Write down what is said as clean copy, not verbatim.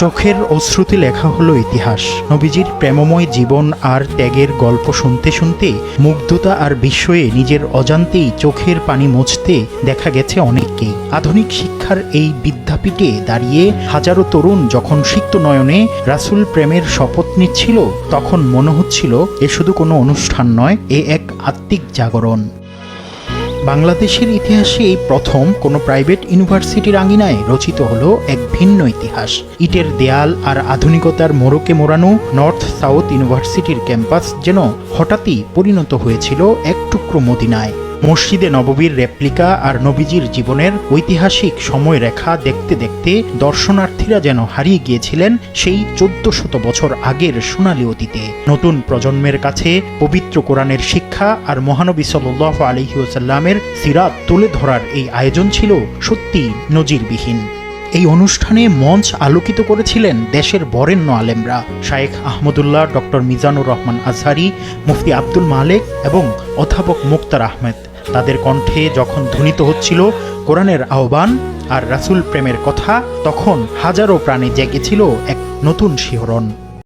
চোখের অশ্রুতে লেখা হলো ইতিহাস। নবীজির প্রেমময় জীবন আর ত্যাগের গল্প শুনতে শুনতে মুগ্ধতা আর বিস্ময়ে নিজের অজান্তেই চোখের পানি মুছতে দেখা গেছে অনেককেই। আধুনিক শিক্ষার এই বিদ্যাপীঠে দাঁড়িয়ে হাজারো তরুণ যখন সিক্ত নয়নে রাসূল প্রেমের শপথ নিচ্ছিল, তখন মনে হচ্ছিল এ শুধু কোনো অনুষ্ঠান নয়, এ এক আত্মিক জাগরণ। বাংলাদেশের ইতিহাসে এই প্রথম কোনো প্রাইভেট ইউনিভার্সিটির আঙিনায় রচিত হলো এক ভিন্ন ইতিহাস। ইটের দেয়াল আর আধুনিকতার মোড়কে মোড়ানো নর্থ সাউথ ইউনিভার্সিটির ক্যাম্পাস যেন হঠাৎই পরিণত হয়েছিল এক টুকরো মদিনায়। মসজিদে নববীর রেপ্লিকা আর নবীজির জীবনের ঐতিহাসিক সময়রেখা দেখতে দেখতে দর্শনার্থীরা যেন হারিয়ে গিয়েছিলেন সেই 1400 বছর আগের সোনালী অতীতে। নতুন প্রজন্মের কাছে পবিত্র কোরআনের শিক্ষা আর মহানবী সাল্লাল্লাহু আলাইহি ওয়াসাল্লামের সিরাত তুলে ধরার এই আয়োজন ছিল সত্যি নজিরবিহীন। এই অনুষ্ঠানে মঞ্চ আলোকিত করেছিলেন দেশের বরেণ্য আলেমরা শায়েখ আহমদুল্লাহ, ডক্টর মিজানুর রহমান আজহারি, মুফতি আব্দুল মালেক এবং অধ্যাপক মুক্তার আহমেদ। তাদের কণ্ঠে যখন ধ্বনিত হচ্ছিল কোরআনের আহ্বান আর রাসূল প্রেমের কথা, তখন হাজারো প্রাণে জেগেছিল এক নতুন শিহরণ।